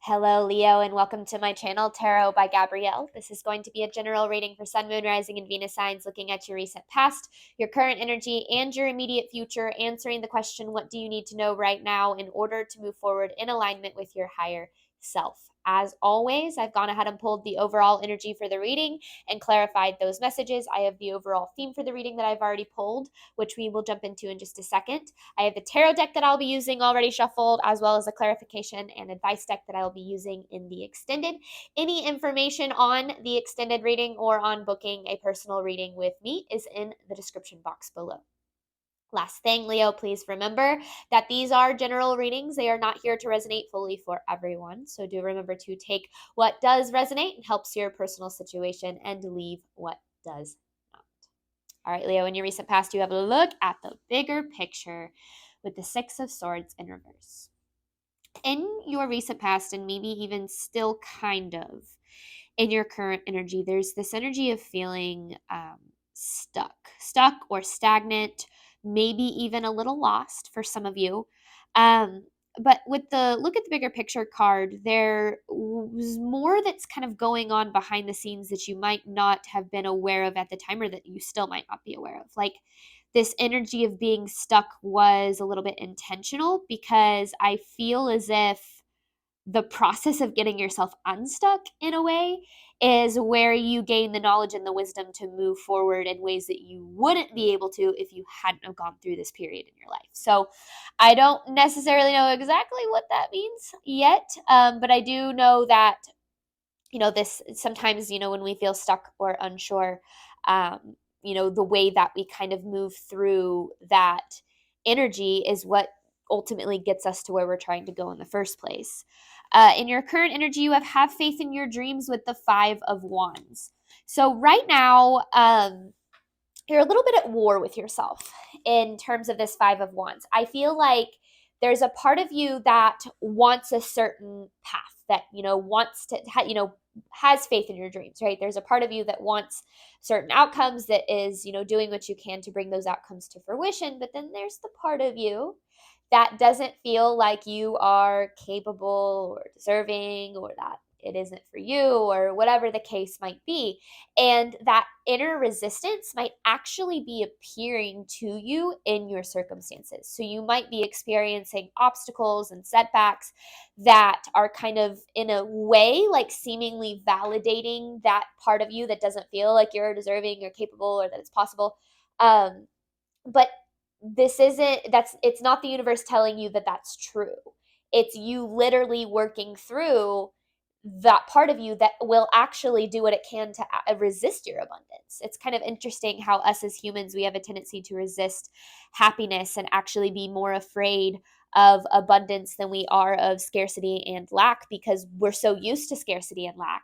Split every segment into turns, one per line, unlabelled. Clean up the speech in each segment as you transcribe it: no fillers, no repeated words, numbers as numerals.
Hello, Leo, and welcome to my channel, Tarot by Gabrielle. This is going to be a general reading for Sun, Moon, Rising, and Venus signs, looking at your recent past, your current energy, and your immediate future, answering the question, what do you need to know right now in order to move forward in alignment with your higher self? As always, I've gone ahead and pulled the overall energy for the reading and clarified those messages. I have the overall theme for the reading that I've already pulled, which we will jump into in just a second. I have the tarot deck that I'll be using already shuffled, as well as a clarification and advice deck that I'll be using in the extended. Any information on the extended reading or on booking a personal reading with me is in the description box below. Last thing, Leo, please remember that these are general readings. They are not here to resonate fully for everyone. So do remember to take what does resonate and helps your personal situation and leave what does not. All right, Leo, in your recent past, you have a look at the bigger picture with the Six of Swords in reverse. In your recent past, and maybe even still kind of in your current energy, there's this energy of feeling stuck or stagnant, maybe even a little lost for some of you. But with the look at the bigger picture card, there was more that's kind of going on behind the scenes that you might not have been aware of at the time, or that you still might not be aware of. Like, this energy of being stuck was a little bit intentional, because I feel as if the process of getting yourself unstuck in a way is where you gain the knowledge and the wisdom to move forward in ways that you wouldn't be able to if you hadn't have gone through this period in your life. So I don't necessarily know exactly what that means yet, but I do know that, this sometimes, when we feel stuck or unsure, the way that we kind of move through that energy is what ultimately gets us to where we're trying to go in the first place. In your current energy, you have faith in your dreams with the Five of Wands. So right now, you're a little bit at war with yourself in terms of this Five of Wands. I feel like there's a part of you that wants a certain path, that, wants to, has faith in your dreams, right? There's a part of you that wants certain outcomes, that is, doing what you can to bring those outcomes to fruition. But then there's the part of you that doesn't feel like you are capable or deserving, or that it isn't for you, or whatever the case might be. And that inner resistance might actually be appearing to you in your circumstances. So you might be experiencing obstacles and setbacks that are kind of, in a way, like seemingly validating that part of you that doesn't feel like you're deserving or capable, or that it's possible. But it's not the universe telling you that that's true. It's you literally working through that part of you that will actually do what it can to resist your abundance. It's kind of interesting how us as humans, we have a tendency to resist happiness and actually be more afraid of abundance than we are of scarcity and lack, because we're so used to scarcity and lack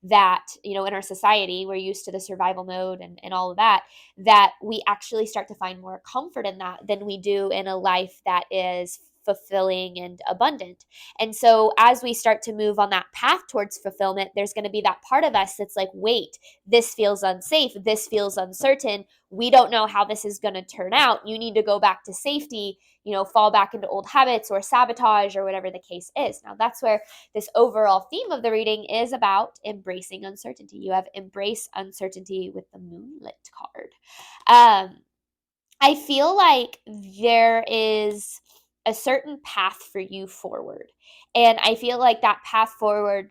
that, in our society, we're used to the survival mode and all of that, that we actually start to find more comfort in that than we do in a life that is fulfilling and abundant. And so as we start to move on that path towards fulfillment, there's going to be that part of us that's like, wait, this feels unsafe. This feels uncertain. We don't know how this is going to turn out. You need to go back to safety, fall back into old habits or sabotage or whatever the case is. Now, that's where this overall theme of the reading is about embracing uncertainty. You have embrace uncertainty with the Moonlit card. I feel like there is a certain path for you forward. And I feel like that path forward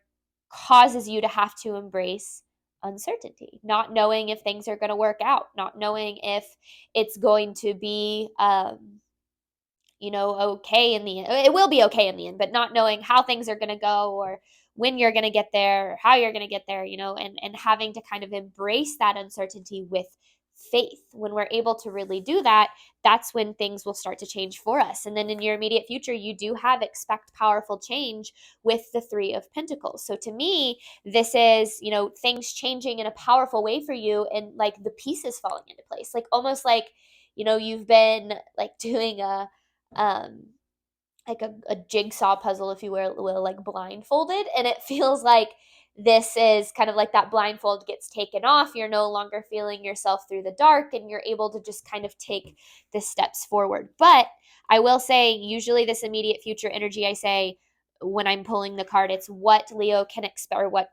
causes you to have to embrace uncertainty, not knowing if things are going to work out, not knowing if it's going to be, okay in the end. It will be okay in the end, but not knowing how things are going to go, or when you're going to get there, or how you're going to get there, and having to kind of embrace that uncertainty with faith. When we're able to really do that, that's when things will start to change for us. And then in your immediate future, you do have expect powerful change with the Three of Pentacles. So to me, this is, things changing in a powerful way for you, and like the pieces falling into place, like almost like, you've been like doing um a jigsaw puzzle, if you will, like blindfolded, and it feels like this is kind of like that blindfold gets taken off. You're no longer feeling yourself through the dark, and you're able to just kind of take the steps forward. But I will say, usually this immediate future energy, I say, when I'm pulling the card, it's what Leo can expect, or what,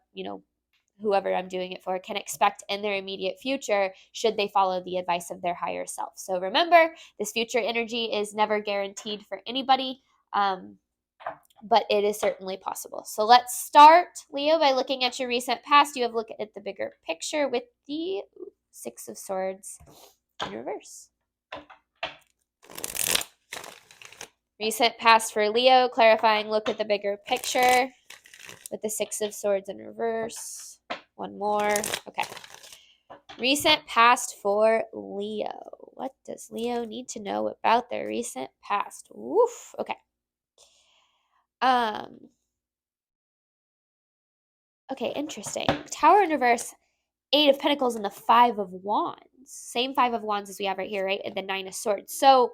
whoever I'm doing it for can expect in their immediate future should they follow the advice of their higher self. So remember, this future energy is never guaranteed for anybody, but it is certainly possible. So let's start, Leo, by looking at your recent past. You have looked at the bigger picture with the Six of Swords in reverse. Recent past for Leo, clarifying look at the bigger picture with the Six of Swords in reverse. One more. Okay. Recent past for Leo. What does Leo need to know about their recent past? Woof. Okay. Okay, interesting. Tower in reverse, Eight of Pentacles, and the Five of Wands. Same Five of Wands as we have right here, right? And the Nine of Swords. So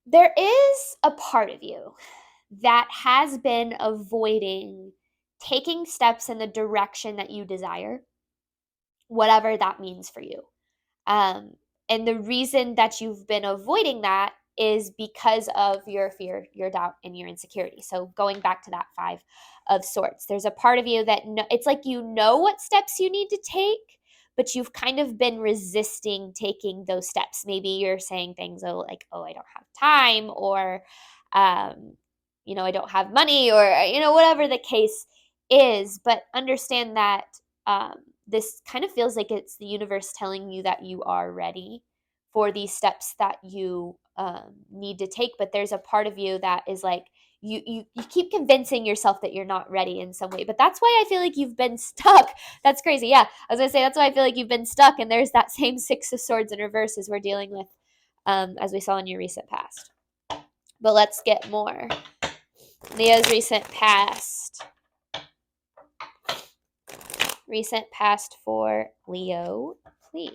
there is a part of you that has been avoiding taking steps in the direction that you desire, whatever that means for you. And the reason that you've been avoiding that is because of your fear, your doubt, and your insecurity. So going back to that Five of Swords, there's a part of you that it's like you know what steps you need to take, but you've kind of been resisting taking those steps. Maybe you're saying things like, oh, I don't have time, or, I don't have money, or, whatever the case is. But understand that this kind of feels like it's the universe telling you that you are ready for these steps that you need to take. But there's a part of you that is like, you keep convincing yourself that you're not ready in some way. But that's why I feel like you've been stuck. That's crazy. Yeah, I was gonna say that's why I feel like you've been stuck. And there's that same Six of Swords in reverse as we're dealing with, as we saw in your recent past. But let's get more. Leo's recent past. Recent past for Leo, please.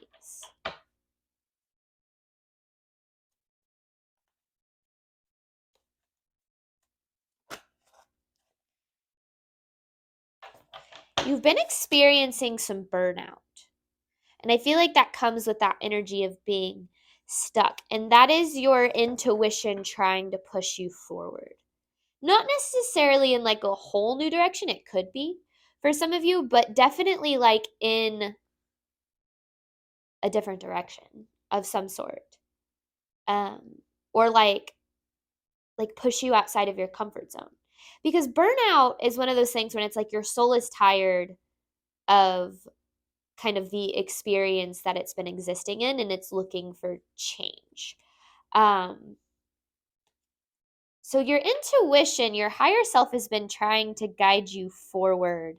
You've been experiencing some burnout. And I feel like that comes with that energy of being stuck. And that is your intuition trying to push you forward. Not necessarily in like a whole new direction. It could be for some of you, but definitely like in a different direction of some sort. Or like push you outside of your comfort zone. Because burnout is one of those things when it's like your soul is tired of kind of the experience that it's been existing in, and it's looking for change. So your intuition, your higher self has been trying to guide you forward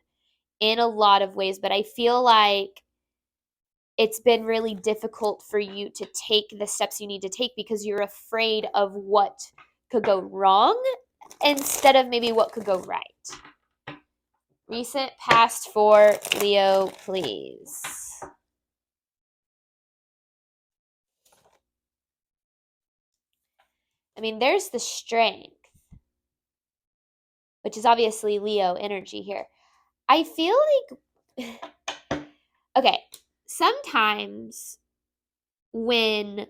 in a lot of ways, but I feel like it's been really difficult for you to take the steps you need to take because you're afraid of what could go wrong instead of maybe what could go right. Recent past for Leo, please. I mean, there's the strength, which is obviously Leo energy here. I feel like, okay, sometimes when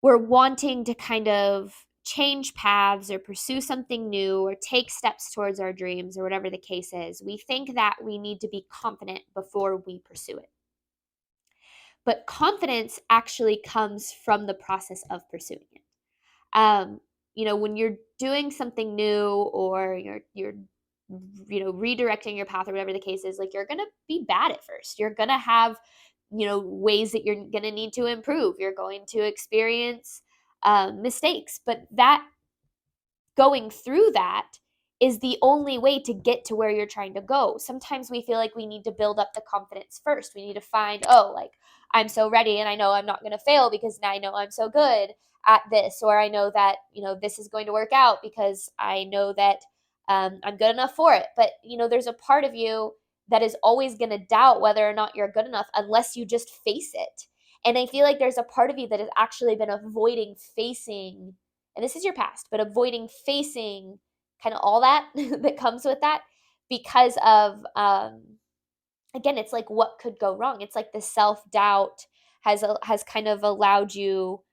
we're wanting to kind of change paths or pursue something new or take steps towards our dreams or whatever the case is, we think that we need to be confident before we pursue it. But confidence actually comes from the process of pursuing it. When you're doing something new or you're redirecting your path or whatever the case is, like you're gonna be bad at first. You're gonna have ways that you're gonna need to improve. You're going to experience mistakes, but that going through that is the only way to get to where you're trying to go. Sometimes we feel like we need to build up the confidence first. We need to find, I'm so ready and I know I'm not going to fail because now I know I'm so good at this, or I know that, this is going to work out because I know that I'm good enough for it. But, there's a part of you that is always going to doubt whether or not you're good enough unless you just face it. And I feel like there's a part of you that has actually been avoiding facing, and this is your past, but avoiding facing kind of all that that comes with that because of, again, it's like what could go wrong. It's like the self-doubt has kind of allowed you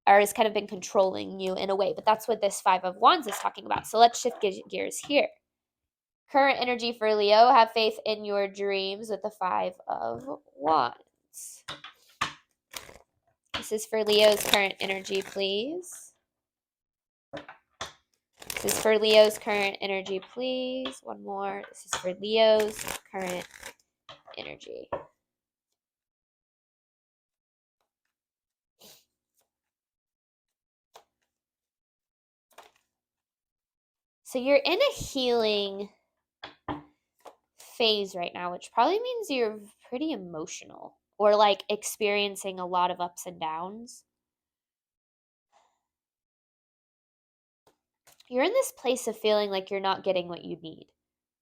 or has kind of been controlling you in a way. But that's what this Five of Wands is talking about. So let's shift gears here. Current energy for Leo, have faith in your dreams with the Five of Wands. This is for Leo's current energy, please. This is for Leo's current energy, please. One more. This is for Leo's current energy. So you're in a healing phase right now, which probably means you're pretty emotional or like experiencing a lot of ups and downs. You're in this place of feeling like you're not getting what you need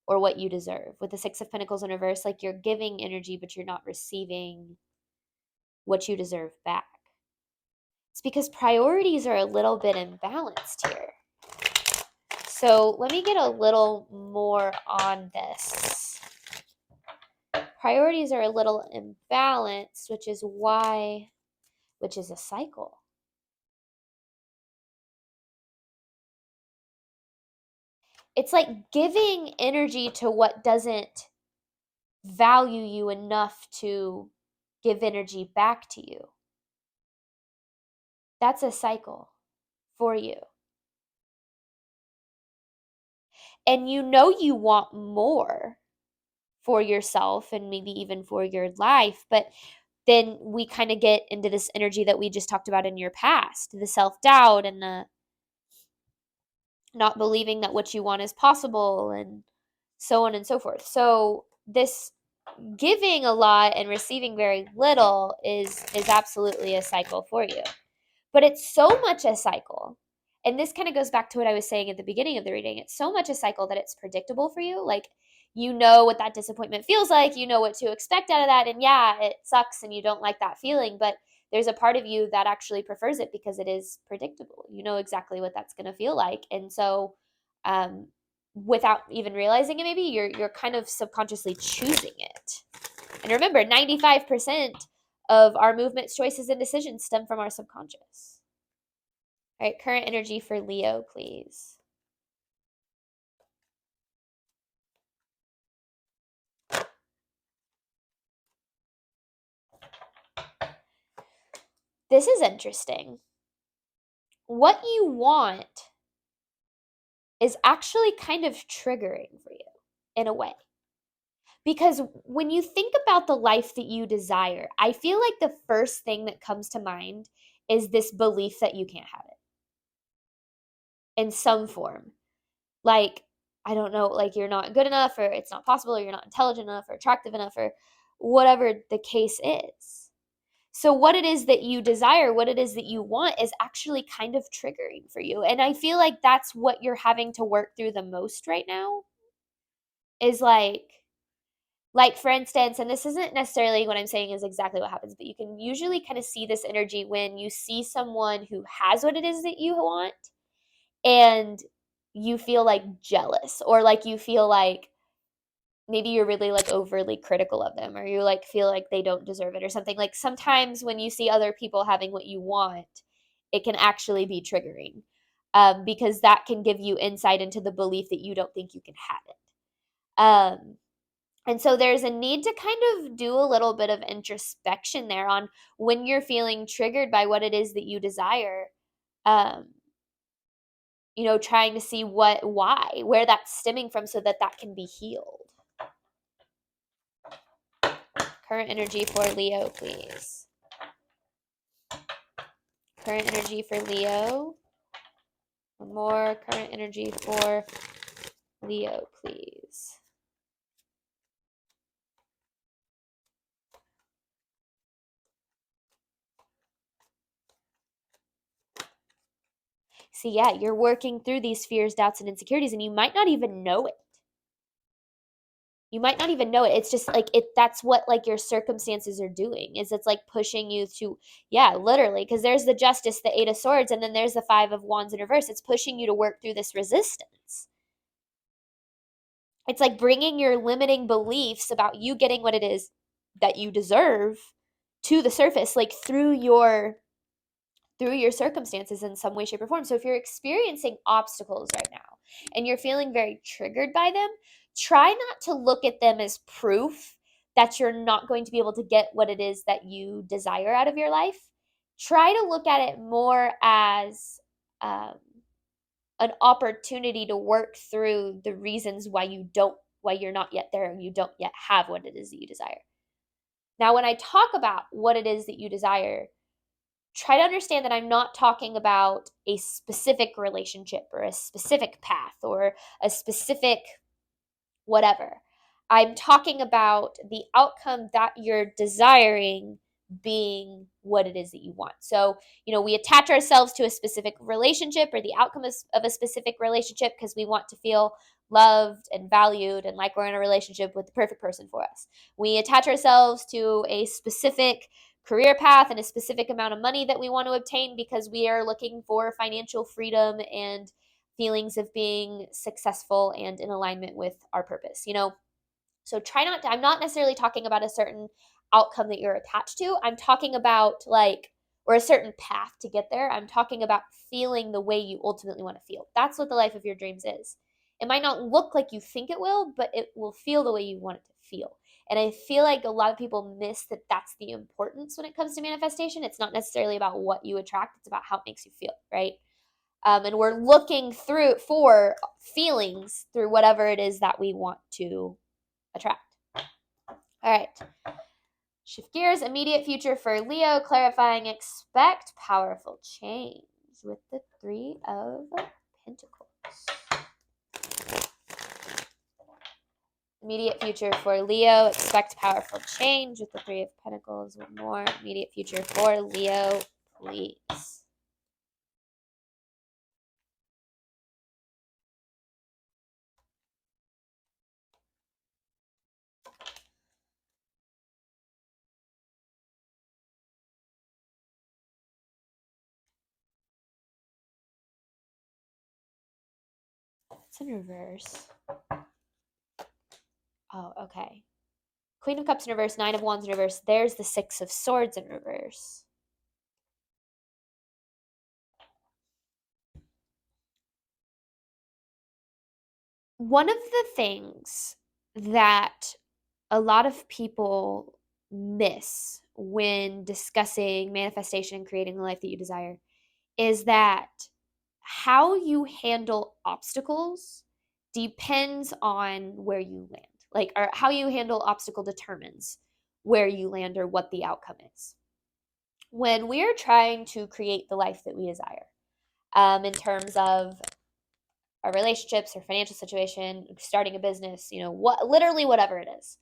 or what you deserve. With the Six of Pentacles in reverse, like you're giving energy, but you're not receiving what you deserve back. It's because priorities are a little bit imbalanced here. So let me get a little more on this. Priorities are a little imbalanced, which is a cycle. It's like giving energy to what doesn't value you enough to give energy back to you. That's a cycle for you. And you know you want more for yourself and maybe even for your life, but then we kind of get into this energy that we just talked about in your past, the self-doubt and the not believing that what you want is possible and so on and so forth. So this giving a lot and receiving very little is absolutely a cycle for you. But it's so much a cycle. And this kind of goes back to what I was saying at the beginning of the reading. It's so much a cycle that it's predictable for you. Like, you know what that disappointment feels like. You know what to expect out of that. And yeah, it sucks and you don't like that feeling. But there's a part of you that actually prefers it because it is predictable. You know exactly what that's going to feel like. And so without even realizing it, maybe you're kind of subconsciously choosing it. And remember, 95% of our movements, choices, and decisions stem from our subconscious. All right, current energy for Leo, please. This is interesting. What you want is actually kind of triggering for you in a way. Because when you think about the life that you desire, I feel like the first thing that comes to mind is this belief that you can't have it in some form. Like, I don't know, like you're not good enough, or it's not possible, or you're not intelligent enough, or attractive enough, or whatever the case is. So what it is that you desire, what it is that you want is actually kind of triggering for you. And I feel like that's what you're having to work through the most right now is like for instance, and this isn't necessarily what I'm saying is exactly what happens, but you can usually kind of see this energy when you see someone who has what it is that you want and you feel like jealous, or like you feel like maybe you're really like overly critical of them, or you like feel like they don't deserve it or something. Like sometimes when you see other people having what you want, it can actually be triggering, because that can give you insight into the belief that you don't think you can have it. And so there's a need to kind of do a little bit of introspection there on when you're feeling triggered by what it is that you desire. Um, trying to see where that's stemming from so that that can be healed. Current energy for Leo, please. Current energy for Leo. One more. Current energy for Leo, please. See, yeah, you're working through these fears, doubts, and insecurities, and you might not even know it. You might not even know it. It's just like that's what like your circumstances are doing. Is it's like pushing you to, yeah, literally, because there's the Justice, the Eight of Swords, and then there's the Five of Wands in reverse. It's pushing you to work through this resistance. It's like bringing your limiting beliefs about you getting what it is that you deserve to the surface, like through your through your circumstances in some way, shape, or form. So if you're experiencing obstacles right now and you're feeling very triggered by them, try not to look at them as proof that you're not going to be able to get what it is that you desire out of your life. Try to look at it more as um, an opportunity to work through the reasons why you're not yet there and you don't yet have what it is that you desire. Now, when I talk about what it is that you desire, try to understand that I'm not talking about a specific relationship or a specific path or a specific whatever. I'm talking about the outcome that you're desiring being what it is that you want. So, we attach ourselves to a specific relationship or the outcome of a specific relationship because we want to feel loved and valued and like we're in a relationship with the perfect person for us. We attach ourselves to a specific career path and a specific amount of money that we want to obtain because we are looking for financial freedom and feelings of being successful and in alignment with our purpose. So I'm not necessarily talking about a certain outcome that you're attached to. I'm talking about or a certain path to get there. I'm talking about feeling the way you ultimately want to feel. That's what the life of your dreams is. It might not look like you think it will, but it will feel the way you want it to feel. And I feel like a lot of people miss that that's the importance when it comes to manifestation. It's not necessarily about what you attract, it's about how it makes you feel, right? And we're looking through for feelings through whatever it is that we want to attract. All right. Shift gears. Immediate future for Leo, clarifying expect powerful change with the Three of Pentacles. Immediate future for Leo, expect powerful change with the Three of Pentacles. One more. Immediate future for Leo, please. It's in reverse. Oh, okay. Queen of Cups in reverse, Nine of Wands in reverse. There's the Six of Swords in reverse. One of the things that a lot of people miss when discussing manifestation and creating the life that you desire is that how you handle obstacles depends on where you land. Or how you handle obstacle determines where you land or what the outcome is. When we're trying to create the life that we desire, in terms of our relationships or financial situation, starting a business, literally whatever it is,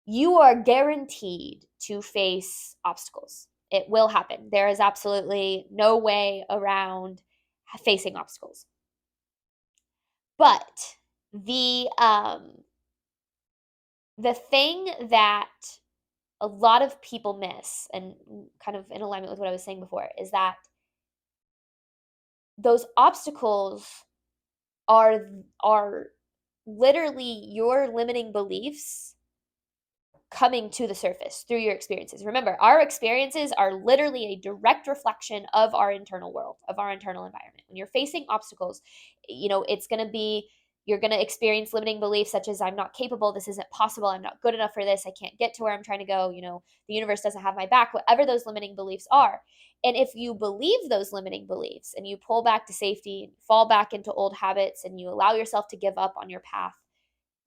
you are guaranteed to face obstacles. It will happen. There is absolutely no way around facing obstacles. But the thing that a lot of people miss, and kind of in alignment with what I was saying before, is that those obstacles are literally your limiting beliefs coming to the surface through your experiences. Remember, our experiences are literally a direct reflection of our internal world, of our internal environment. When you're facing obstacles, it's going to be, you're going to experience limiting beliefs such as I'm not capable, this isn't possible, I'm not good enough for this, I can't get to where I'm trying to go, the universe doesn't have my back, whatever those limiting beliefs are. And if you believe those limiting beliefs and you pull back to safety, fall back into old habits, and you allow yourself to give up on your path,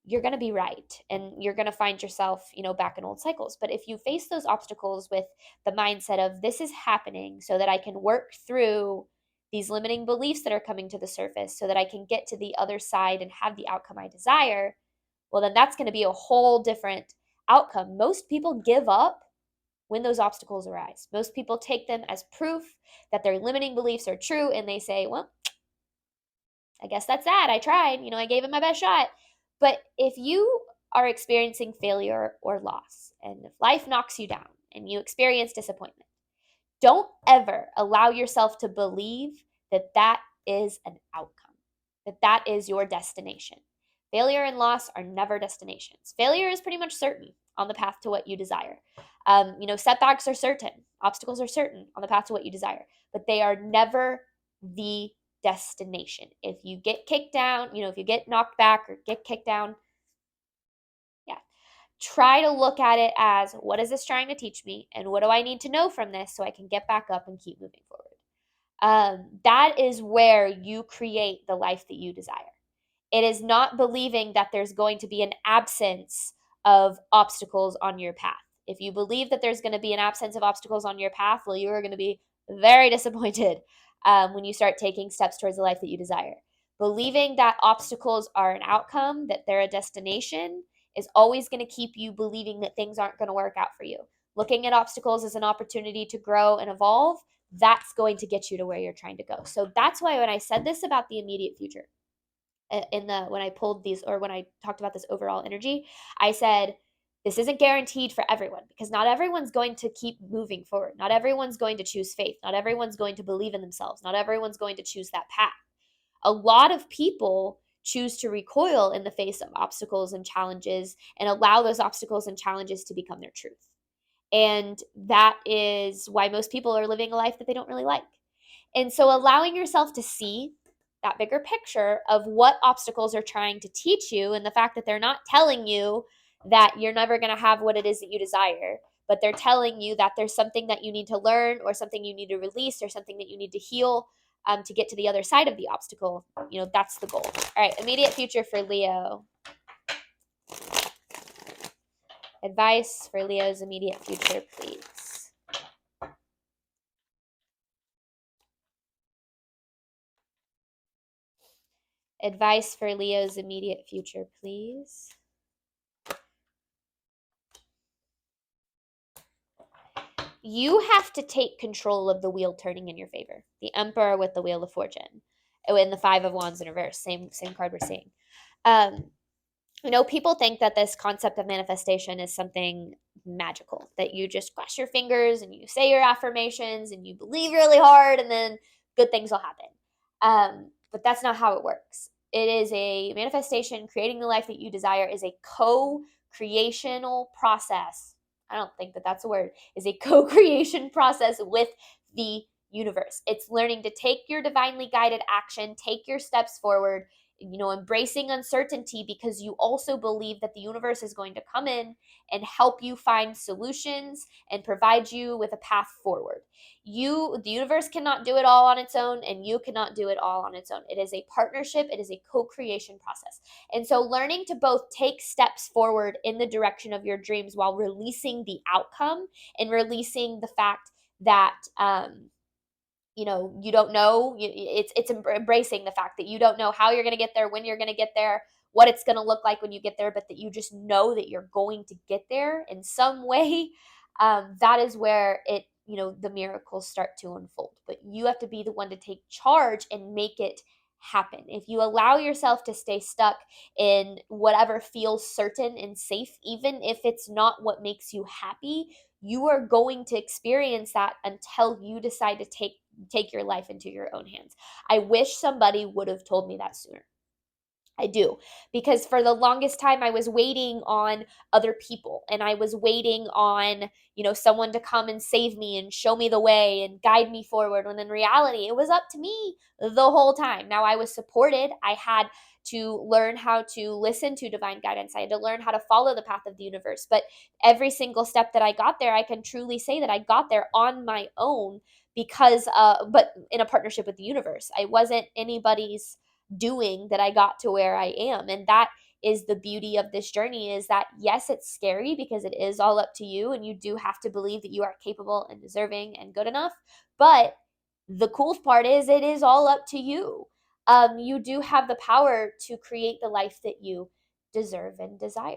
you're going to be right and you're going to find yourself, back in old cycles. But if you face those obstacles with the mindset of this is happening so that I can work through these limiting beliefs that are coming to the surface so that I can get to the other side and have the outcome I desire, well, then that's going to be a whole different outcome. Most people give up when those obstacles arise. Most people take them as proof that their limiting beliefs are true and they say, well, I guess that's that. I tried, I gave it my best shot. But if you are experiencing failure or loss, and if life knocks you down and you experience disappointment, don't ever allow yourself to believe that that is an outcome, that that is your destination. Failure and loss are never destinations. Failure is pretty much certain on the path to what you desire. Setbacks are certain, obstacles are certain on the path to what you desire, but they are never the destination. If you get kicked down, if you get knocked back or get kicked down, yeah, try to look at it as, what is this trying to teach me? And what do I need to know from this so I can get back up and keep moving forward? That is where you create the life that you desire. It is not believing that there's going to be an absence of obstacles on your path. If you believe that there's going to be an absence of obstacles on your path, well, you are going to be very disappointed when you start taking steps towards the life that you desire. Believing that obstacles are an outcome, that they're a destination, is always going to keep you believing that things aren't going to work out for you. Looking at obstacles as an opportunity to grow and evolve, that's going to get you to where you're trying to go. So that's why when I said this about the immediate future, when I pulled these, or when I talked about this overall energy, I said this isn't guaranteed for everyone, because not everyone's going to keep moving forward. Not everyone's going to choose faith. Not everyone's going to believe in themselves. Not everyone's going to choose that path. A lot of people choose to recoil in the face of obstacles and challenges and allow those obstacles and challenges to become their truth. And that is why most people are living a life that they don't really like. And so allowing yourself to see that bigger picture of what obstacles are trying to teach you, and the fact that they're not telling you that you're never going to have what it is that you desire, but they're telling you that there's something that you need to learn, or something you need to release, or something that you need to heal to get to the other side of the obstacle. That's the goal. All right, immediate future for Leo. Advice for Leo's immediate future, please. Advice for Leo's immediate future, please. You have to take control of the wheel turning in your favor. The Emperor with the Wheel of Fortune. In the Five of Wands in reverse. Same card we're seeing. People think that this concept of manifestation is something magical, that you just cross your fingers and you say your affirmations and you believe really hard and then good things will happen. But that's not how it works. It is a manifestation. Creating the life that you desire is a co-creational process. I don't think that that's a word. Is a co-creation process with the universe. It's learning to take your divinely guided action, take your steps forward, embracing uncertainty, because you also believe that the universe is going to come in and help you find solutions and provide you with a path forward. The universe cannot do it all on its own, and you cannot do it all on its own. It is a partnership. It is a co-creation process. And so learning to both take steps forward in the direction of your dreams while releasing the outcome and releasing the fact that, you don't know. It's embracing the fact that you don't know how you're going to get there, when you're going to get there, what it's going to look like when you get there, but that you just know that you're going to get there in some way. That is where the miracles start to unfold. But you have to be the one to take charge and make it happen. If you allow yourself to stay stuck in whatever feels certain and safe, even if it's not what makes you happy, you are going to experience that until you decide to take your life into your own hands. I wish somebody would have told me that sooner. I do, because for the longest time I was waiting on other people, and I was waiting on, someone to come and save me and show me the way and guide me forward, when in reality it was up to me the whole time. Now, I was supported. I had to learn how to listen to divine guidance. I had to learn how to follow the path of the universe. But every single step that I got there, I can truly say that I got there on my own, because but in a partnership with the universe. I wasn't anybody's doing that I got to where I am. And that is the beauty of this journey, is that yes, it's scary, because it is all up to you, and you do have to believe that you are capable and deserving and good enough. But the cool part is, it is all up to you. You do have the power to create the life that you deserve and desire.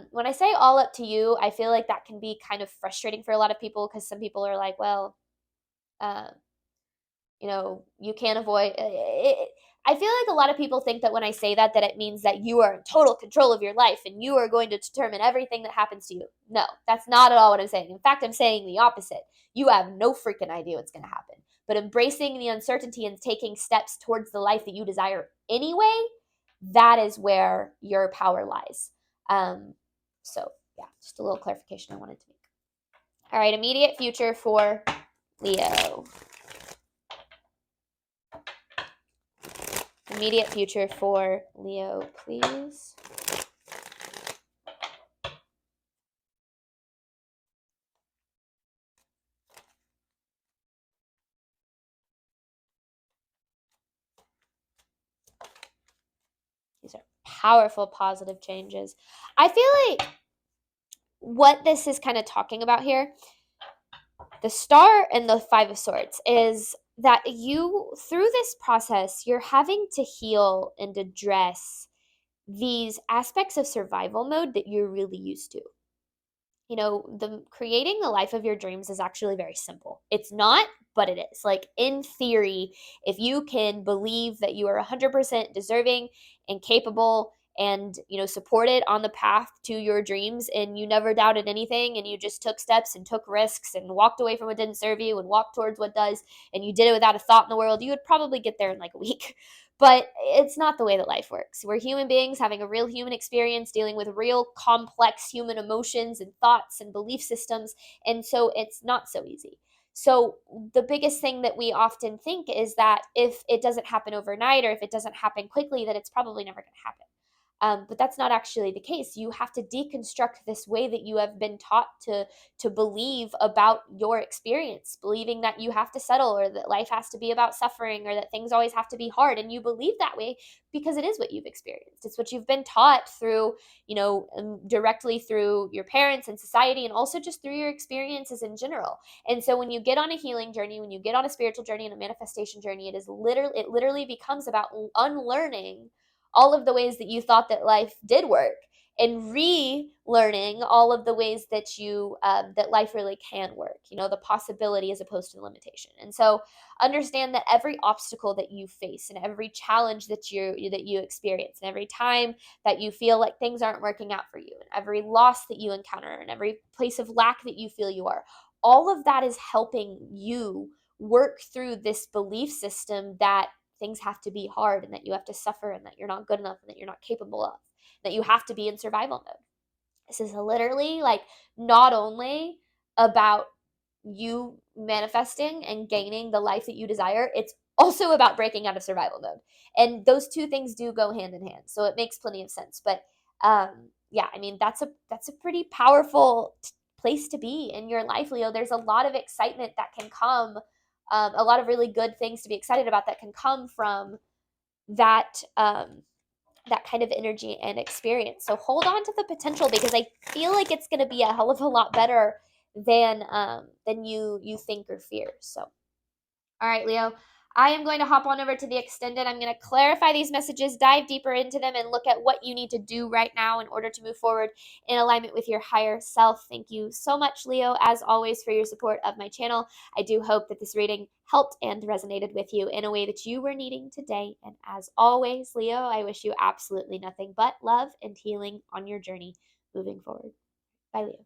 When I say all up to you, I feel like that can be kind of frustrating for a lot of people, because some people are like, well, you can't avoid it. I feel like a lot of people think that when I say that it means that you are in total control of your life and you are going to determine everything that happens to you. No, that's not at all what I'm saying. In fact, I'm saying the opposite. You have no freaking idea what's going to happen. But embracing the uncertainty and taking steps towards the life that you desire anyway, that is where your power lies. So yeah, just a little clarification I wanted to make. All right, immediate future for Leo. Immediate future for Leo, please. These are powerful, positive changes. I feel like what this is kind of talking about here, the Star and the Five of Swords, is that you, through this process, you're having to heal and address these aspects of survival mode that you're really used to. The creating the life of your dreams is actually very simple. It's not, but it is. Like, in theory, if you can believe that you are 100% deserving and capable and supported on the path to your dreams, and you never doubted anything, and you just took steps and took risks and walked away from what didn't serve you and walked towards what does, and you did it without a thought in the world, you would probably get there in like a week. But it's not the way that life works. We're human beings having a real human experience, dealing with real complex human emotions and thoughts and belief systems. And so it's not so easy. So the biggest thing that we often think is that if it doesn't happen overnight, or if it doesn't happen quickly, that it's probably never going to happen. But that's not actually the case. You have to deconstruct this way that you have been taught to believe about your experience, believing that you have to settle, or that life has to be about suffering, or that things always have to be hard. And you believe that way because it is what you've experienced. It's what you've been taught through, directly through your parents and society, and also just through your experiences in general. And so when you get on a healing journey, when you get on a spiritual journey and a manifestation journey, it literally becomes about unlearning all of the ways that you thought that life did work, and relearning all of the ways that that life really can work, the possibility as opposed to the limitation. And so understand that every obstacle that you face, and every challenge that you experience, and every time that you feel like things aren't working out for you, and every loss that you encounter, and every place of lack that you feel you are, all of that is helping you work through this belief system that things have to be hard, and that you have to suffer, and that you're not good enough, and that you're not capable of, that you have to be in survival mode. This is literally like not only about you manifesting and gaining the life that you desire, it's also about breaking out of survival mode. And those two things do go hand in hand. So it makes plenty of sense. But yeah, I mean, that's a pretty powerful place to be in your life, Leo. There's a lot of excitement that can come, a lot of really good things to be excited about that can come from that that kind of energy and experience. So hold on to the potential, because I feel like it's going to be a hell of a lot better than you think or fear. So all right, Leo, I am going to hop on over to the extended. I'm going to clarify these messages, dive deeper into them, and look at what you need to do right now in order to move forward in alignment with your higher self. Thank you so much, Leo, as always, for your support of my channel. I do hope that this reading helped and resonated with you in a way that you were needing today. And as always, Leo, I wish you absolutely nothing but love and healing on your journey moving forward. Bye, Leo.